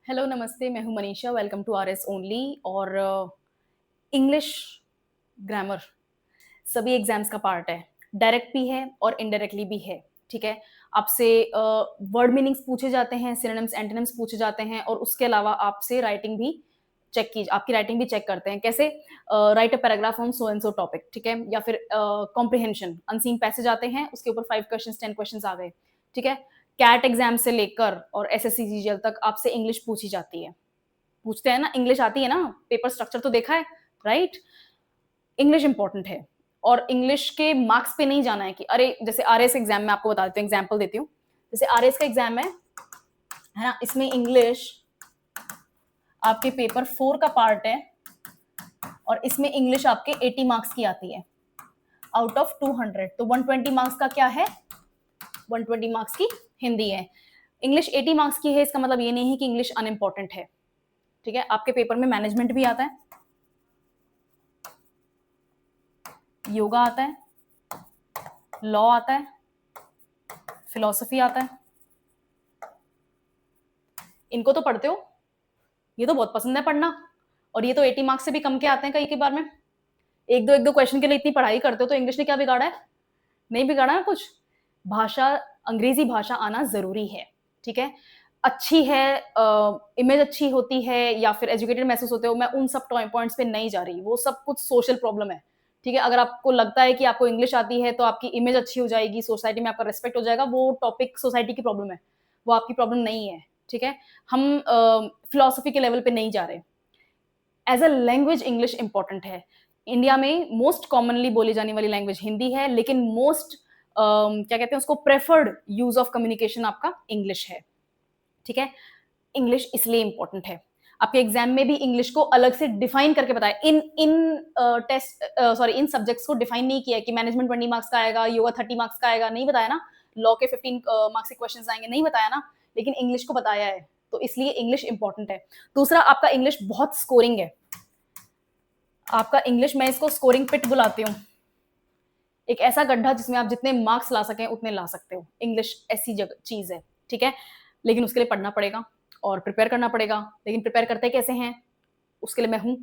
Hello, नमस्ते, मैं हूँ Manisha, welcome to RS only. और इंग्लिश ग्रामर सभी एग्जाम्स का पार्ट है, डायरेक्ट भी है और इनडायरेक्टली भी है। ठीक है, आपसे वर्ड मीनिंग्स पूछे जाते हैं, सिनोनिम्स एंटोनिम्स पूछे जाते हैं, और उसके अलावा आपसे राइटिंग भी चेक की, आपकी राइटिंग भी चेक करते हैं। कैसे? Right a paragraph on so and so topic, ठीक है, या फिर कॉम्प्रिहेंशन, अनसीन पैसेज आते हैं, उसके ऊपर 5 क्वेश्चंस 10 क्वेश्चंस आ गए। ठीक है, कैट एग्जाम से लेकर और एसएससी सीजीएल तक आपसे इंग्लिश पूछी जाती है। पूछते हैं ना, इंग्लिश आती है ना, पेपर स्ट्रक्चर तो देखा है, राइट? इंग्लिश इंपॉर्टेंट है, और इंग्लिश के मार्क्स पे नहीं जाना है कि अरे, जैसे आरएस एग्जाम में आपको बता देती हूँ, एग्जाम्पल देती हूँ। जैसे आरएस का एग्जाम है ना, इसमें इंग्लिश आपके पेपर 4 का पार्ट है, और इसमें इंग्लिश आपके 80 मार्क्स की आती है आउट ऑफ 200। तो 120 मार्क्स का क्या है? 120 मार्क्स की हिंदी है। इंग्लिश 80 मार्क्स की है, इसका मतलब ये नहीं है कि इंग्लिश अनइम्पॉर्टेंट है। ठीक है, आपके पेपर में मैनेजमेंट भी आता है, योगा आता है, लॉ आता है, फिलॉसफी आता है। इनको तो पढ़ते हो, ये तो बहुत पसंद है पढ़ना, और ये तो 80 मार्क्स से भी कम के आते हैं कई कई बार में। एक दो क्वेश्चन के लिए इतनी पढ़ाई करते हो, तो इंग्लिश ने क्या बिगाड़ा है? नहीं बिगाड़ा ना कुछ। भाषा, अंग्रेजी भाषा आना जरूरी है। ठीक है, अच्छी है, इमेज अच्छी होती है, या फिर एजुकेटेड महसूस होते हो, मैं उन सब पॉइंट्स पे नहीं जा रही, वो सब कुछ सोशल प्रॉब्लम है। ठीक है, अगर आपको लगता है कि आपको इंग्लिश आती है तो आपकी इमेज अच्छी हो जाएगी, सोसाइटी में आपका रिस्पेक्ट हो जाएगा, वो टॉपिक सोसाइटी की प्रॉब्लम है, वो आपकी प्रॉब्लम नहीं है। ठीक है, हम फिलोसफी के लेवल पे नहीं जा रहे। As a language English important है। इंडिया में मोस्ट कॉमनली बोली जाने वाली लैंग्वेज हिंदी है, लेकिन मोस्ट क्या कहते हैं उसको, प्रेफर्ड यूज ऑफ कम्युनिकेशन आपका इंग्लिश है। ठीक है, इंग्लिश इसलिए इंपॉर्टेंट है। आपके एग्जाम में भी इंग्लिश को अलग से डिफाइन करके बताया, इन इन टेस्ट सॉरी इन सब्जेक्ट्स को डिफाइन नहीं किया कि मैनेजमेंट 20 मार्क्स का आएगा, योगा 30 मार्क्स का आएगा, नहीं बताया ना। लॉ के 15 मार्क्स के क्वेश्चन आएंगे, नहीं बताया ना। लेकिन इंग्लिश को बताया है, तो इसलिए इंग्लिश इंपॉर्टेंट है। दूसरा, आपका इंग्लिश बहुत स्कोरिंग है। आपका इंग्लिश, मैं इसको स्कोरिंग पिट बुलाती हूँ, एक ऐसा गड्ढा जिसमें आप जितने मार्क्स ला सकें उतने ला सकते हो। इंग्लिश ऐसी जगह चीज है। ठीक है, लेकिन उसके लिए पढ़ना पड़ेगा और प्रिपेयर करना पड़ेगा। लेकिन प्रिपेयर करते कैसे हैं, उसके लिए मैं हूं।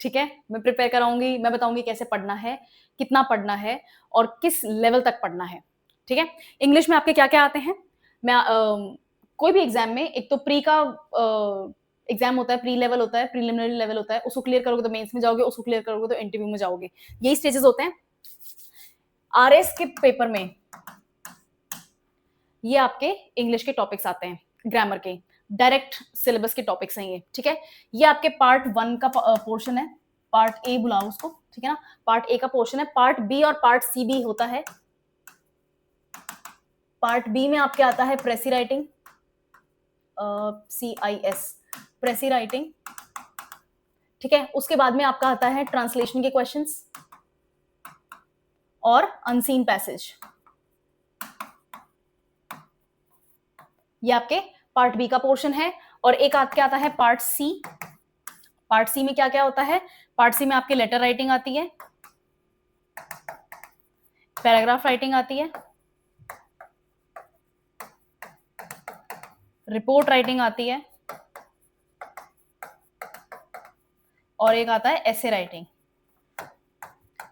ठीक है, मैं प्रिपेयर कराऊंगी, मैं बताऊंगी कैसे पढ़ना है, कितना पढ़ना है, और किस लेवल तक पढ़ना है। ठीक है, इंग्लिश में आपके क्या क्या आते हैं? मैं कोई भी एग्जाम में, एक तो प्री का एग्जाम होता है, प्री लेवल होता है, प्रीलिमिनरी लेवल होता है, उसको क्लियर करोगे तो मेंस में जाओगे, उसको क्लियर करोगे तो इंटरव्यू में जाओगे। यही स्टेजेस होते हैं। आरएस के पेपर में ये आपके इंग्लिश के टॉपिक्स आते हैं, ग्रामर के डायरेक्ट सिलेबस के टॉपिक्स हैं ये। ठीक है, ये आपके पार्ट 1 का पोर्शन है, पार्ट ए बुलाओ उसको। ठीक है ना, पार्ट ए का पोर्शन है। पार्ट बी और पार्ट सी भी होता है। पार्ट बी में आपके आता है प्रेसी राइटिंग, CIS, प्रेसी राइटिंग। ठीक है, उसके बाद में आपका आता है ट्रांसलेशन के क्वेश्चंस और अनसीन पैसेज। ये आपके पार्ट बी का पोर्शन है। और एक आपके आता है पार्ट सी। पार्ट सी में क्या क्या होता है? पार्ट सी में आपके लेटर राइटिंग आती है, पैराग्राफ राइटिंग आती है, रिपोर्ट राइटिंग आती है, और एक आता है ऐसे राइटिंग।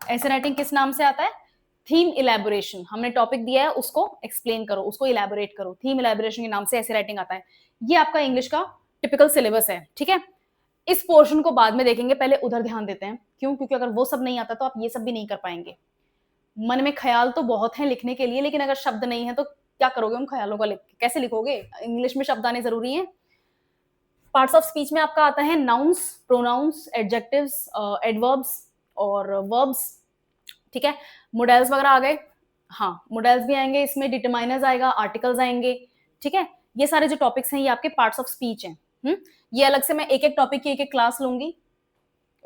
ऐसे राइटिंग किस नाम से आता है? Theme elaboration. हमने टॉपिक दिया है, उसको एक्सप्लेन करो, उसको इलेबोरेट करो, थीम इलेबोरेशन के नाम से ऐसे राइटिंग आता है। ये आपका इंग्लिश का टिपिकल सिलेबस है। ठीक है, इस पोर्शन को बाद में देखेंगे, पहले उधर ध्यान देते हैं। क्यों? क्योंकि अगर वो सब नहीं आता तो आप ये सब भी नहीं कर पाएंगे। मन में ख्याल तो बहुत है लिखने के लिए, लेकिन अगर शब्द नहीं है तो क्या करोगे उन ख्यालों का? लिख कैसे लिखोगे? इंग्लिश में शब्द आने जरूरी है। पार्ट्स ऑफ स्पीच में आपका आता है नाउन्स, प्रोनाउंस, एडजेक्टिव्स, एडवर्ब्स और वर्ब्स। ठीक है, मोडेल्स वगैरह आ गए। हाँ, मोडेल्स भी आएंगे इसमें, डिटरमाइनर्स आएगा, आर्टिकल्स आएंगे। ठीक है, ये सारे जो टॉपिक्स हैं ये आपके पार्ट्स ऑफ स्पीच हैं। ये अलग से मैं एक एक टॉपिक की एक एक क्लास लूंगी।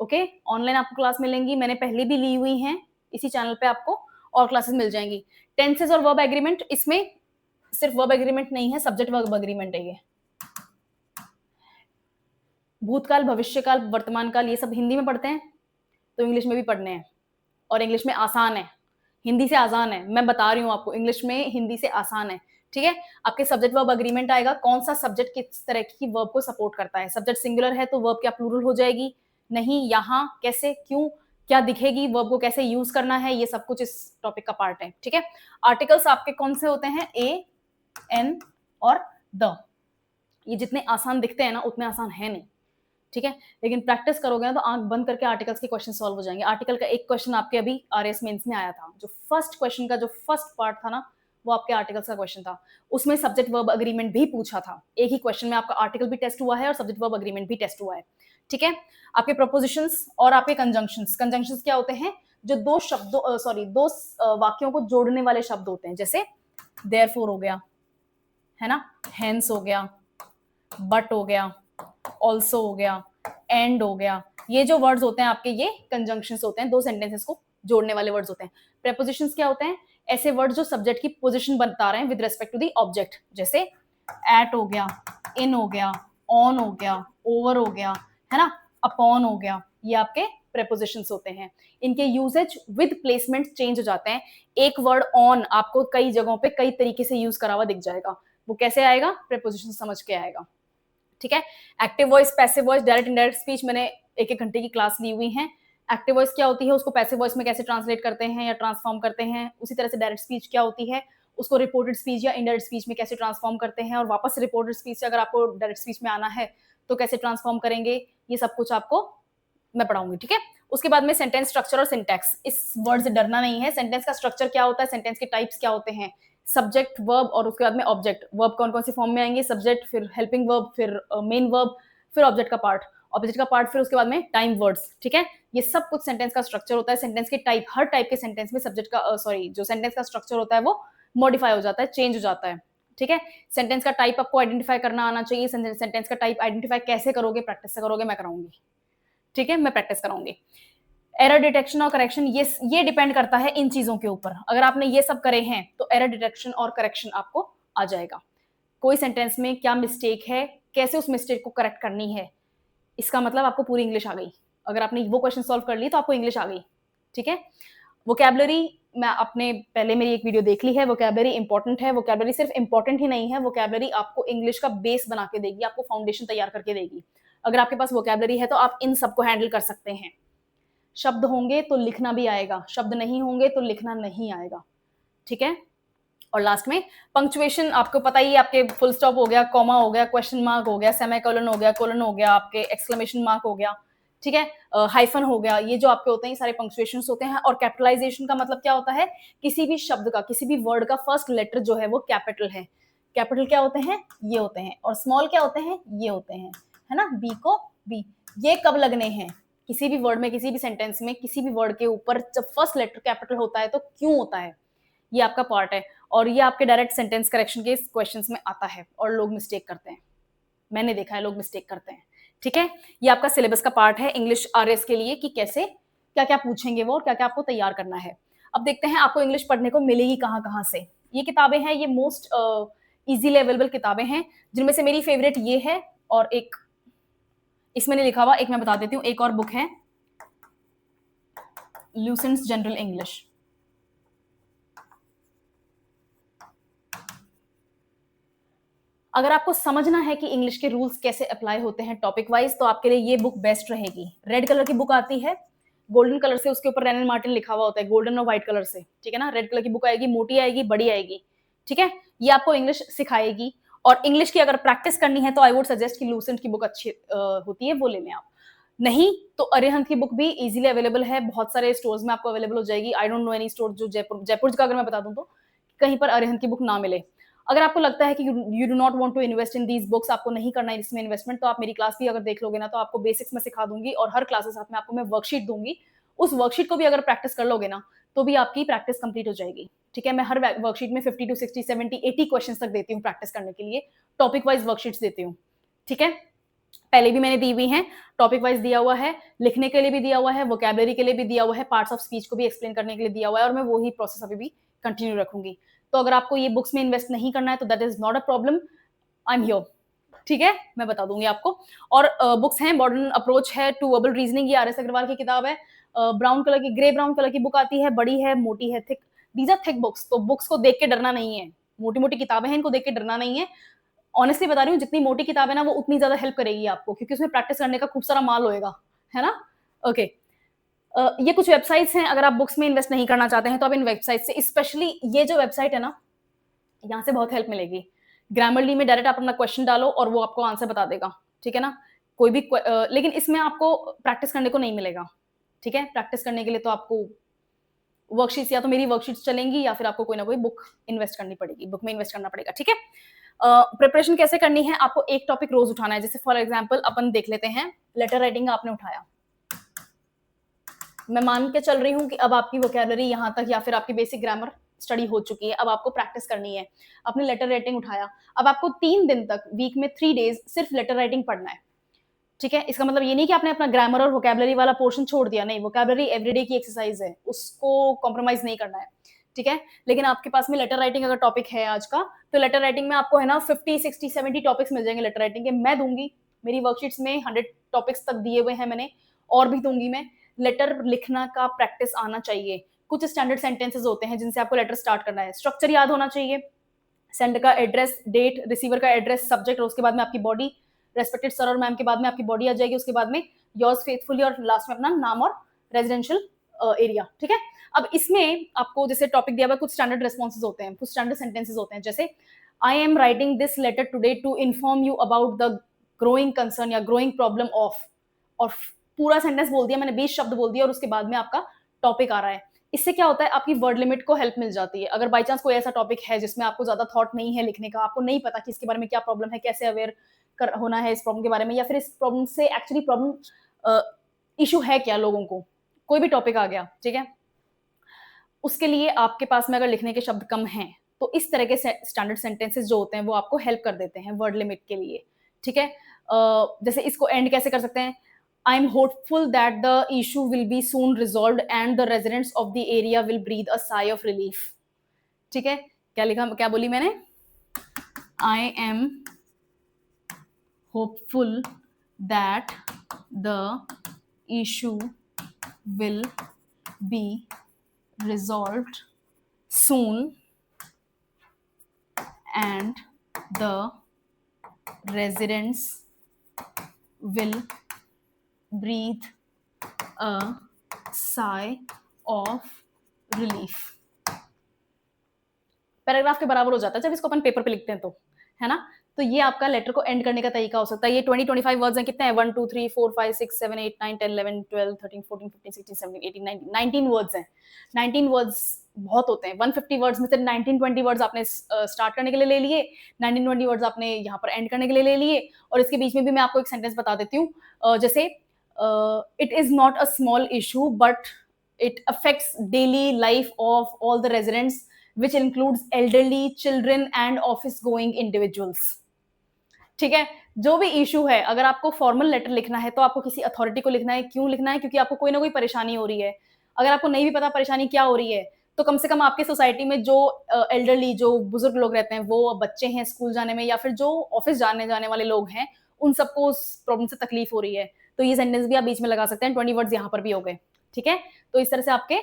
ओके, ऑनलाइन आपको क्लास मिलेंगी, मैंने पहले भी ली हुई हैं, इसी चैनल पे आपको और क्लासेस मिल जाएंगी। टेंसेस और वर्ब एग्रीमेंट, इसमें सिर्फ वर्ब एग्रीमेंट नहीं है, सब्जेक्ट वर्ब एग्रीमेंट है ये। भूतकाल, भविष्यकाल, वर्तमान काल, ये सब हिंदी में पढ़ते हैं, तो इंग्लिश में भी पढ़ने हैं, और इंग्लिश में आसान है। हिंदी से आसान है, मैं बता रही हूँ आपको, इंग्लिश में हिंदी से आसान है, ठीक है। आपके सब्जेक्ट वर्ब अग्रीमेंट आएगा, कौन सा सब्जेक्ट किस तरह की वर्ब को सपोर्ट करता है। सब्जेक्ट सिंगुलर है तो वर्ब क्या प्लूरल हो जाएगी, नहीं, यहाँ, कैसे, क्यों, क्या दिखेगी, वर्ब को कैसे यूज करना है, ये सब कुछ इस टॉपिक का पार्ट है, ठीक है। आर्टिकल्स आपके कौन से होते हैं, ए, एन और द। ये जितने आसान दिखते हैं ना उतने आसान है नहीं, ठीक है। लेकिन प्रैक्टिस करोगे ना तो आंख बंद करके आर्टिकल्स के क्वेश्चन सॉल्व हो जाएंगे। आर्टिकल का एक क्वेश्चन आपके अभी आरएस मेंस में आया था, जो फर्स्ट क्वेश्चन का जो फर्स्ट पार्ट था ना, वो आपके आर्टिकल्स का क्वेश्चन था। उसमें सब्जेक्ट वर्ब अग्रीमेंट भी पूछा था। एक ही क्वेश्चन में आपका आर्टिकल भी टेस्ट हुआ है और सब्जेक्ट वर्ब अग्रीमेंट भी टेस्ट हुआ है, ठीक है। आपके प्रपोजिशंस और आपके कंजंक्शंस। कंजंक्शंस क्या होते हैं, जो दो शब्दों दो वाक्यों को जोड़ने वाले शब्द होते हैं, जैसे देयरफॉर हो गया, है ना, हेंस हो गया, बट हो गया, ऑल्सो हो गया, एंड हो गया। ये जो वर्ड्स होते हैं आपके, ये कंजंक्शंस होते हैं, दो सेंटेंसेस को जोड़ने वाले वर्ड्स होते हैं। प्रेपोजिशंस क्या होते हैं, ऐसे वर्ड जो सब्जेक्ट की पोजीशन बता रहे हैं with respect to the object, जैसे एट हो गया, इन हो गया, ऑन हो गया, ओवर हो गया, है ना, अपॉन हो गया। ये आपके प्रेपोजिशंस होते हैं। इनके यूजेज विद प्लेसमेंट चेंज हो जाते हैं। एक वर्ड ऑन आपको कई जगहों पे कई तरीके से यूज करा हुआ दिख जाएगा, वो कैसे आएगा, प्रेपोजिशन समझ के आएगा, ठीक है। Active voice, passive voice, direct indirect speech, मैंने एक एक घंटे की क्लास ली हुई है। एक्टिव वॉइस क्या होती है, उसको पैसिव वॉइस में कैसे ट्रांसलेट करते हैं या ट्रांसफॉर्म करते हैं। उसी तरह से डायरेक्ट स्पीच क्या होती है, उसको रिपोर्टेड स्पीच या इनडायरेक्ट स्पीच में कैसे ट्रांसफॉर्म करते हैं, और वापस रिपोर्टेड स्पीच से अगर आपको डायरेक्ट स्पीच में आना है तो कैसे ट्रांसफॉर्म करेंगे, ये सब कुछ आपको मैं पढ़ाऊंगी, ठीक है। उसके बाद में सेंटेंस स्ट्रक्चर और सिंटैक्स। इस वर्ड से डरना नहीं है। सेंटेंस का स्ट्रक्चर क्या होता है, सेंटेंस के टाइप्स क्या होते हैं, सब्जेक्ट, वर्ब और उसके बाद में ऑब्जेक्ट। वर्ब कौन कौन सी फॉर्म में आएंगे, सब्जेक्ट, फिर हेल्पिंग वर्ब, फिर मेन वर्ब, फिर ऑब्जेक्ट का पार्ट, ऑब्जेक्ट का पार्ट, फिर उसके बाद में टाइम वर्ड्स, ठीक है। ये सब कुछ सेंटेंस का स्ट्रक्चर होता है। सेंटेंस के टाइप, हर टाइप के सेंटेंस में सब्जेक्ट का जो सेंटेंस का स्ट्रक्चर होता है वो मॉडिफाई हो जाता है, चेंज हो जाता है, ठीक है। सेंटेंस का टाइप आपको आइडेंटिफाई करना आना चाहिए। सेंटेंस का टाइप आइडेंटिफाई कैसे करोगे, प्रैक्टिस से करोगे, मैं कराऊंगी, ठीक है, मैं प्रैक्टिस कराऊंगी। एरर डिटेक्शन और करेक्शन, ये डिपेंड करता है इन चीजों के ऊपर। अगर आपने ये सब करे हैं तो एरर डिटेक्शन और करेक्शन आपको आ जाएगा। कोई सेंटेंस में क्या मिस्टेक है, कैसे उस मिस्टेक को करेक्ट करनी है, इसका मतलब आपको पूरी इंग्लिश आ गई। अगर आपने वो क्वेश्चन सॉल्व कर ली तो आपको इंग्लिश आ गई, ठीक है। वोकैबुलरी, मैं अपने पहले मेरी एक वीडियो देख ली है। वोकैबुलरी इंपॉर्टेंट है। वोकैबुलरी सिर्फ इंपॉर्टेंट ही नहीं है, वोकैबुलरी आपको इंग्लिश का बेस बना के देगी, आपको फाउंडेशन तैयार करके देगी। अगर आपके पास वोकैबुलरी है तो आप इन सबको हैंडल कर सकते हैं। शब्द होंगे तो लिखना भी आएगा, शब्द नहीं होंगे तो लिखना नहीं आएगा, ठीक है। और लास्ट में पंक्चुएशन, आपको पता ही है, आपके फुल स्टॉप हो गया, कॉमा हो गया, क्वेश्चन मार्क हो गया, सेमीकोलन हो गया, कोलन हो गया, आपके एक्सक्लेमेशन मार्क हो गया, ठीक है, हाइफन हो गया। ये जो आपके होते हैं ये सारे पंक्चुएशंस होते हैं। और कैपिटलाइजेशन का मतलब क्या होता है, किसी भी शब्द का, किसी भी वर्ड का फर्स्ट लेटर जो है वो कैपिटल है। कैपिटल क्या होते हैं, ये होते हैं, और स्मॉल क्या होते हैं, ये होते हैं, है ना। बी को बी, ये कब लगने हैं, किसी भी वर्ड में, किसी भी सेंटेंस में, किसी भी वर्ड के ऊपर जब फर्स्ट लेटर कैपिटल होता है तो क्यों होता है, ये आपका पार्ट है। और ये आपके डायरेक्ट सेंटेंस करेक्शन के क्वेश्चंस में आता है और लोग मिस्टेक करते हैं, मैंने देखा है लोग मिस्टेक करते हैं, ठीक है। ये आपका सिलेबस का पार्ट है इंग्लिश आरएस के लिए, कि कैसे क्या क्या पूछेंगे वो और क्या क्या आपको तैयार करना है। अब देखते हैं आपको इंग्लिश पढ़ने को मिलेगी कहाँ कहाँ से। ये किताबें हैं, ये मोस्ट इजीली अवेलेबल किताबें हैं, जिनमें से मेरी फेवरेट ये है, और एक इसमें नहीं लिखा हुआ, एक मैं बता देती हूँ, एक और बुक है ल्यूसेंट्स जनरल इंग्लिश। अगर आपको समझना है कि इंग्लिश के रूल्स कैसे अप्लाई होते हैं टॉपिक वाइज, तो आपके लिए ये बुक बेस्ट रहेगी। रेड कलर की बुक आती है, गोल्डन कलर से उसके ऊपर रेनन मार्टिन लिखा हुआ होता है, गोल्डन और व्हाइट कलर से, ठीक है ना। रेड कलर की बुक आएगी, मोटी आएगी, बड़ी आएगी, ठीक है। ये आपको इंग्लिश सिखाएगी। और इंग्लिश की अगर प्रैक्टिस करनी है तो आई वुड सजेस्ट कि लूसेंट की बुक अच्छी होती है, वो ले लें आप। नहीं तो अरिहंत की बुक भी इजीली अवेलेबल है, बहुत सारे स्टोर्स में आपको अवेलेबल हो जाएगी। I don't know any store जो जयपुर का अगर मैं बता दूं तो कहीं पर अरिहंत की बुक ना मिले। अगर आपको लगता है कि you do not want to invest in these books, आपको नहीं करना है इसमें इन्वेस्टमेंट, तो आप मेरी क्लास भी अगर देख लोगे ना तो आपको बेसिक्स में सिखा दूंगी, और हर क्लास के साथ में आपको मैं वर्कशीट दूंगी। उस वर्कशीट को भी अगर प्रैक्टिस कर लोगे ना तो भी आपकी प्रैक्टिस कंप्लीट हो जाएगी, ठीक है। मैं हर वर्कशीट में 50 to 60, 70, 80 क्वेश्चन तक देती हूँ प्रैक्टिस करने के लिए, टॉपिक वाइज वर्कशीट्स देती हूँ, ठीक है। पहले भी मैंने दी हुई हैं, टॉपिक वाइज दिया हुआ है, लिखने के लिए भी दिया हुआ है, वोकैबुलरी के लिए भी दिया हुआ है, पार्ट्स ऑफ स्पीच को भी एक्सप्लेन करने के लिए दिया हुआ है, और मैं वही प्रोसेस अभी भी कंटिन्यू रखूंगी। तो अगर आपको ये बुक्स में इन्वेस्ट नहीं करना है तो that is not a problem, I am here, ठीक है, मैं बता दूंगी आपको। और बुक्स हैं, मॉडर्न अप्रोच है टू वर्बल रीजनिंग, ये आर एस अग्रवाल की किताब है। ब्राउन कलर की, ग्रे ब्राउन कलर की बुक आती है, बड़ी है, मोटी है, thick, these are thick books, तो बुक्स को देख के डरना नहीं है, मोटी मोटी किताबें हैं, इनको देख के डरना नहीं है। ऑनेस्टली बता रही हूँ, जितनी मोटी किताब है ना वो उतनी ज्यादा हेल्प करेगी आपको, क्योंकि उसमें प्रैक्टिस करने का खूब सारा माल होएगा, है ना। ओके ये कुछ वेबसाइट्स हैं, अगर आप बुक्स में इन्वेस्ट नहीं करना चाहते हैं तो आप इन वेबसाइट से, स्पेशली ये जो वेबसाइट है ना, यहाँ से बहुत हेल्प मिलेगी। ग्रामरली में डायरेक्ट आप अपना क्वेश्चन डालो और वो आपको आंसर बता देगा, ठीक है ना। कोई भी लेकिन इसमें आपको प्रैक्टिस करने को नहीं मिलेगा, ठीक है। प्रैक्टिस करने के लिए तो आपको वर्कशीट्स, या तो मेरी वर्कशीट्स चलेंगी या फिर आपको कोई ना कोई बुक इन्वेस्ट करनी पड़ेगी, बुक में इन्वेस्ट करना पड़ेगा, ठीक है। प्रिपरेशन कैसे करनी है, आपको एक टॉपिक रोज उठाना है। जैसे फॉर एग्जांपल अपन देख लेते हैं, लेटर राइटिंग आपने उठाया, मैं मान के चल रही हूँ कि अब आपकी वोकैबुलरी यहाँ तक या फिर आपकी बेसिक ग्रामर स्टडी हो चुकी है, अब आपको प्रैक्टिस करनी है। आपने लेटर राइटिंग उठाया, अब आपको 3 दिन तक, वीक में 3 डेज सिर्फ लेटर राइटिंग पढ़ना है, ठीक है। इसका मतलब ये नहीं कि आपने अपना ग्रामर और वोकैबुलरी वाला पोर्शन छोड़ दिया, नहीं, वोकैबुलरी एवरीडे की एक्सरसाइज है, उसको कॉम्प्रोमाइज नहीं करना है, ठीक है। लेकिन आपके पास में लेटर राइटिंग अगर टॉपिक है आज का, तो लेटर राइटिंग में आपको है ना 50, 60, 70 टॉपिक्स मिल जाएंगे लेटर राइटिंग के, मैं दूंगी। मेरी वर्कशीट्स में 100 टॉपिक्स तक दिए हुए हैं मैंने, और भी दूंगी मैं। लेटर लिखना का प्रैक्टिस आना चाहिए। कुछ स्टैंडर्ड सेंटेंसेस होते हैं जिनसे आपको लेटर स्टार्ट करना है, स्ट्रक्चर याद होना चाहिए, सेंड का एड्रेस, डेट, रिसीवर का एड्रेस, सब्जेक्ट, और उसके बाद में आपकी बॉडी, रेस्पेक्टेड सर और मैम के बाद में आपकी बॉडी आ जाएगी, उसके बाद में योर्स फेथफुली, और लास्ट में अपना नाम और रेजिडेंशियल एरिया, ठीक है। अब इसमें आपको जैसे टॉपिक दिया हुआ, कुछ स्टैंडर्ड रेस्पॉन्सेज होते हैं, कुछ स्टैंडर्ड सेंटेंसेस होते हैं, जैसे I am writing this letter today to inform you about the growing concern या ग्रोइंग प्रॉब्लम ऑफ, और पूरा सेंटेंस बोल दिया मैंने, 20 शब्द बोल दिया, और उसके बाद में आपका टॉपिक आ रहा है। इससे क्या होता है, आपकी वर्ड लिमिट को हेल्प मिल जाती है। अगर बाई चांस कोई ऐसा टॉपिक है जिसमें आपको ज्यादा थॉट नहीं है लिखने का, आपको नहीं पता कि इसके बारे में क्या प्रॉब्लम है, कैसे अवेयर होना है इस प्रॉब्लम के बारे में, या फिर इस प्रॉब्लम से एक्चुअली प्रॉब्लम इशू है क्या लोगों को, कोई भी टॉपिक आ गया, ठीक है, उसके लिए आपके पास में अगर लिखने के शब्द कम हैं, तो इस तरह के स्टैंडर्ड सेंटेंसेस जो होते हैं वो आपको हेल्प कर देते हैं वर्ड लिमिट के लिए, ठीक है। जैसे इसको एंड कैसे कर सकते हैं, I am hopeful that the issue will be soon resolved and the residents of the area will breathe a sigh of relief, ठीक है। क्या लिखा, क्या बोली मैंने, I am hopeful that the issue will be resolved soon and the residents will breathe a sigh of relief। Paragraph के बराबर हो जाता है जब इसको अपन पेपर पे लिखते हैं तो, है ना। तो ये आपका लेटर को एंड करने का तरीका हो सकता है। ये 20-25 वर्ड्स हैं, कितने हैं, 1 2 3 4 5 6 7 8 9 10 11 12 13 14 15 16 17 18 19 19 वर्ड्स हैं। 19 वर्ड्स बहुत होते हैं। 150 वर्ड्स में से 19-20 वर्ड्स आपने स्टार्ट करने के लिए ले लिए, 19-20 वर्ड्स आपने यहाँ पर एंड करने के लिए ले लिए। और इसके बीच में भी मैं आपको एक सेंटेंस बता देती हूँ, जैसे it is not a small issue but it affects daily life of all the residents which includes elderly, children and office going individuals, ठीक है। जो भी इशू है, अगर आपको फॉर्मल लेटर लिखना है तो आपको किसी अथॉरिटी को लिखना है। क्यों लिखना है, क्योंकि आपको कोई ना कोई परेशानी हो रही है। अगर आपको नहीं भी पता परेशानी क्या हो रही है, तो कम से कम आपके सोसाइटी में जो एल्डरली, जो बुजुर्ग लोग रहते हैं, वो बच्चे हैं स्कूल जाने में, या फिर जो ऑफिस जाने वाले लोग हैं, उन सबको उस प्रॉब्लम से तकलीफ हो रही है। तो ये सेंटेंस भी आप बीच में लगा सकते हैं। 20 वर्ड्स यहाँ पर भी हो गए, ठीक है। तो इस तरह से आपके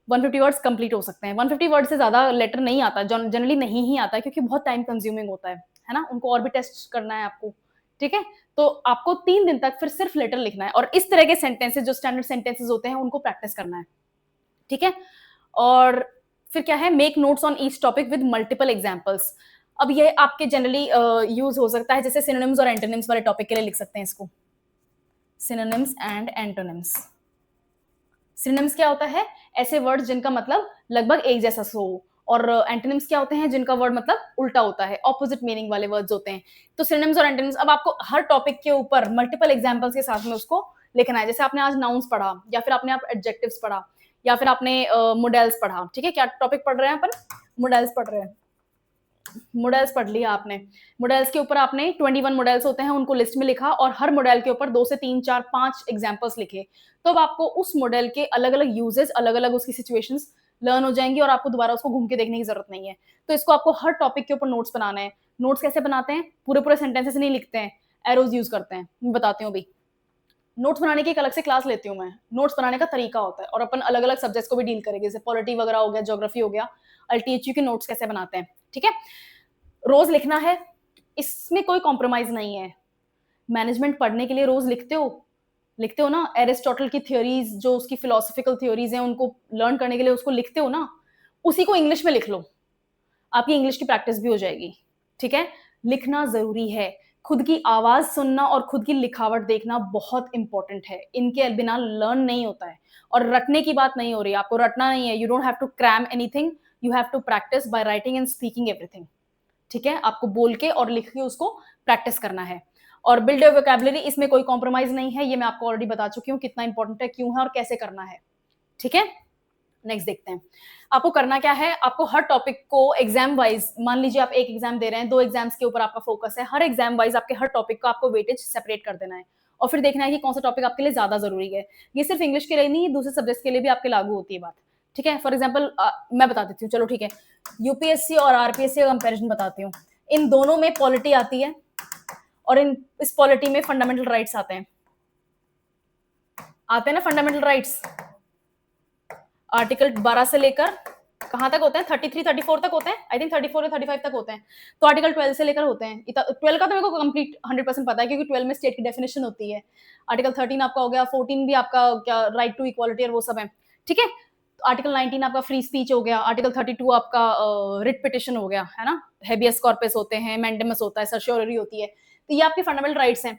150 वर्ड्स कंप्लीट हो सकते हैं। 150 वर्ड से ज्यादा लेटर नहीं आता, जनरली नहीं ही आता है, क्योंकि बहुत टाइम कंज्यूमिंग होता है ना। उनको और भी टेस्ट करना है आपको, ठीक है। तो आपको 3 दिन तक फिर सिर्फ लेटर लिखना है, और इस तरह के सेंटेंसेस, जो स्टैंडर्ड सेंटेंसेस होते हैं, उनको प्रैक्टिस करना है, ठीक है। और फिर क्या है, make notes on each topic with multiple examples. अब ये आपके जनरली यूज हो सकता है, जैसे सिनोनिम्स और एंटोनिम्स वाले टॉपिक के लिए लिख सकते हैं इसको, सिनोनिम्स एंड एंटोनिम्स। सिनोनिम्स क्या होता है, ऐसे वर्ड्स जिनका मतलब लगभग एक जैसा हो, और एंटोनिम्स क्या होते हैं, जिनका वर्ड मतलब उल्टा होता है, ऑपोजिट मीनिंग वाले वर्ड्स होते हैं। तो सिनोनिम्स और एंटोनिम्स, अब आपको हर टॉपिक के ऊपर मल्टीपल एग्जांपल्स के साथ में उसको लिखना है। जैसे आपने आज नाउन्स पढ़ा, या फिर आपने आप एडजेक्टिव्स पढ़ा, या फिर आपने मॉडल्स पढ़ा, ठीक है। क्या टॉपिक पढ़ रहे हैं अपन, मॉडल्स पढ़ रहे हैं। मॉडल्स पढ़ लिया आपने, मॉडल्स के ऊपर आपने 21 मॉडल्स होते हैं, उनको लिस्ट में लिखा, और हर मॉडल के ऊपर 2 से 3 4 5 एग्जांपल्स लिखे। तो अब आपको उस मॉडल के अलग अलग यूजेस, अलग अलग उसकी सिचुएशंस लर्न हो जाएंगी, और आपको दोबारा उसको घूम के देखने की जरूरत नहीं है। तो इसको आपको हर टॉपिक के ऊपर नोट्स बनाना है। नोट्स कैसे बनाते हैं, पूरे पूरे सेंटेंसेस नहीं लिखते हैं, एरोज यूज करते हैं, मैं बताती हूँ अभी। नोट्स बनाने की एक अलग से क्लास लेती हूँ मैं, नोट्स बनाने का तरीका होता है, और अपन अलग अलग सब्जेक्ट्स को भी डील करेंगे, जैसे पॉलिटी वगैरह हो गया, ज्योग्राफी हो गया, अल्टीएचयू के नोट्स कैसे बनाते हैं, ठीक है। रोज लिखना है, इसमें कोई कॉम्प्रोमाइज नहीं है। मैनेजमेंट पढ़ने के लिए रोज लिखते हो ना, एरिस्टोटल की थ्योरीज, जो उसकी फिलोसफिकल थ्योरीज हैं, उनको लर्न करने के लिए उसको लिखते हो ना, उसी को इंग्लिश में लिख लो, आपकी इंग्लिश की प्रैक्टिस भी हो जाएगी, ठीक है। लिखना जरूरी है, खुद की आवाज सुनना और खुद की लिखावट देखना बहुत इंपॉर्टेंट है, इनके बिना लर्न नहीं होता है। और रटने की बात नहीं हो रही, आपको रटना नहीं है, you don't have to cram anything, you have to practise by writing and speaking everything, ठीक है। आपको बोल के और लिख के उसको प्रैक्टिस करना है। और बिल्ड योर वोकैबुलरी, इसमें कोई कॉम्प्रोमाइज नहीं है, ये मैं आपको ऑलरेडी बता चुकी हूँ कितना इंपॉर्टेंट है, क्यों है और कैसे करना है, ठीक है। नेक्स्ट देखते हैं, आपको करना क्या है। आपको हर टॉपिक को एग्जाम वाइज, मान लीजिए आप एक एग्जाम दे रहे हैं, 2 एग्जाम्स के ऊपर आपका फोकस है, हर एग्जाम वाइज आपके हर टॉपिक को आपको वेटेज सेपरेट कर देना है, और फिर देखना है कि कौन सा टॉपिक आपके लिए ज्यादा जरूरी है। ये सिर्फ इंग्लिश के लिए नहीं, दूसरे सब्जेक्ट के लिए भी आपके लागू होती है बात, ठीक है। फॉर एग्जाम्पल मैं बता देती हूँ, चलो ठीक है, यूपीएससी और आरपीएससी का कंपेरिजन बताती हूँ। इन दोनों में पॉलिटी आती है, और इस पॉलिटी में फंडामेंटल राइट्स आते हैं ना, फंडामेंटल राइट्स आर्टिकल 12 से लेकर कहां तक होते हैं, 33 34 तक होते हैं, आई थिंक 34 या 35 तक होते हैं। तो आर्टिकल 12 से लेकर होते हैं, 12 का तो मेरे को कंप्लीट 100% पता है, क्योंकि 12 में स्टेट की डेफिनेशन होती है। आर्टिकल 13 आपका हो गया, 14 भी आपका क्या राइट टू इक्वालिटी और वो सब है, ठीक है। आर्टिकल 19 आपका फ्री स्पीच हो गया, आर्टिकल 32 आपका रिट पिटिशन हो गया, है ना, हेबियस कॉर्पस होते हैं, मैंडेमस होता है, सर्श्योररी होती है। तो ये आपके फंडामेंटल राइट्स हैं।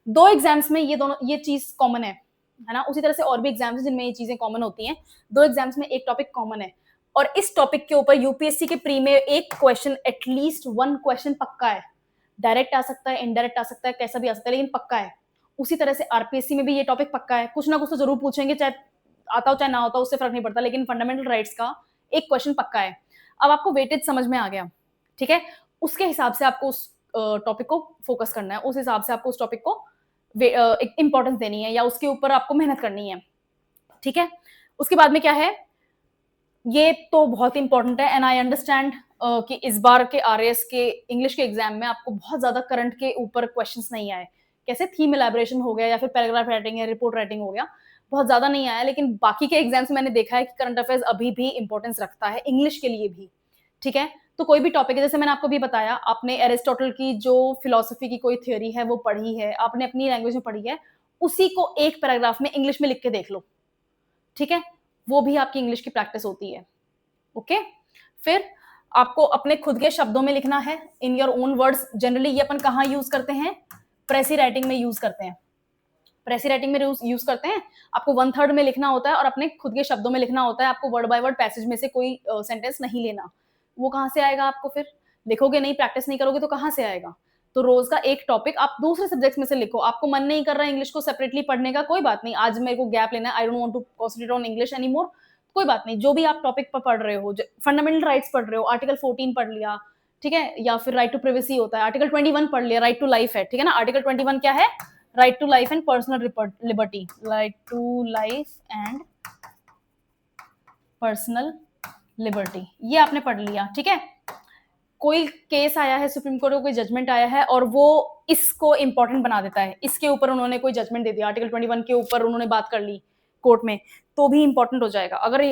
2 एग्जाम्स में ये चीज कॉमन है ना। उसी तरह से और भी एग्जाम्स हैं जिनमें ये चीजें कॉमन होती हैं। 2 एग्जाम्स में एक टॉपिक कॉमन है, और इस टॉपिक के ऊपर यूपीएससी के प्री में एक क्वेश्चन, एटलीस्ट 1 क्वेश्चन पक्का है। डायरेक्ट आ सकता है, इनडायरेक्ट आ सकता है, कैसा भी आ सकता है, लेकिन पक्का है। उसी तरह से आरपीएससी में भी ये टॉपिक पक्का है, कुछ ना कुछ तो जरूर पूछेंगे, चाहे आता हो चाहे ना होता हो, उससे फर्क नहीं पड़ता, लेकिन फंडामेंटल राइट्स का एक क्वेश्चन पक्का है। अब आपको वेटेज समझ में आ गया, ठीक है। उसके हिसाब से आपको उस टॉपिक को फोकस करना है, उस हिसाब से आपको उस टॉपिक को इंपॉर्टेंस देनी है, या उसके ऊपर आपको मेहनत करनी है, ठीक है। उसके बाद में क्या है, ये तो बहुत इंपॉर्टेंट है, एंड आई अंडरस्टैंड कि इस बार के आरएएस के इंग्लिश के एग्जाम में आपको बहुत ज्यादा करंट के ऊपर क्वेश्चंस नहीं आए, कैसे थीम एलैबोरेशन हो गया, या फिर पैराग्राफ राइटिंग या रिपोर्ट राइटिंग हो गया, बहुत ज्यादा नहीं आया। लेकिन बाकी के एग्जाम्स में मैंने देखा है कि करंट अफेयर्स अभी भी इंपॉर्टेंस रखता है, इंग्लिश के लिए भी, ठीक है। तो कोई भी टॉपिक है, जैसे मैंने आपको भी बताया, आपने एरिस्टोटल की जो फिलोसफी की कोई थ्योरी है वो पढ़ी है, आपने अपनी लैंग्वेज में पढ़ी है, उसी को एक पैराग्राफ में इंग्लिश में लिख के देख लो, ठीक है। वो भी आपकी इंग्लिश की प्रैक्टिस होती है, ओके। फिर आपको अपने खुद के शब्दों में लिखना है, in your own words. Generally ये अपन कहाँ यूज करते हैं, प्रेसी राइटिंग में यूज करते हैं, प्रेसी राइटिंग में यूज करते हैं। आपको 1/3 में लिखना होता है और अपने खुद के शब्दों में लिखना होता है, आपको वर्ड बाय वर्ड पैसेज में से कोई सेंटेंस नहीं लेना। वो कहाँ से आएगा आपको, फिर लिखोगे नहीं, प्रैक्टिस नहीं करोगे तो कहाँ से आएगा। तो रोज का एक टॉपिक आप दूसरे सब्जेक्ट में से लिखो। आपको मन नहीं कर रहा है इंग्लिश को सेपरेटली पढ़ने का, कोई बात नहीं, आज मेरे को गैप लेना है, I don't want to concentrate on English any more, कोई बात नहीं। जो भी आप टॉपिक पर पढ़ रहे हो, फंडामेंटल राइट्स पढ़ रहे हो, आर्टिकल 14 पढ़ लिया, ठीक है, या फिर राइट टू प्रिवेसी होता है, आर्टिकल 21 पढ़ लिया, राइट टू लाइफ है, ठीक है ना। आर्टिकल 21 क्या है, right to life and personal liberty, right to life and personal liberty, ये आपने पढ़ लिया, ठीक है। कोई केस आया है सुप्रीम कोर्ट का, कोई जजमेंट आया है और वो इसको इंपॉर्टेंट बना देता है, इसके ऊपर उन्होंने कोई जजमेंट दे दिया, आर्टिकल 21 के ऊपर उन्होंने बात कर ली कोर्ट में, तो भी इंपॉर्टेंट हो जाएगा। अगर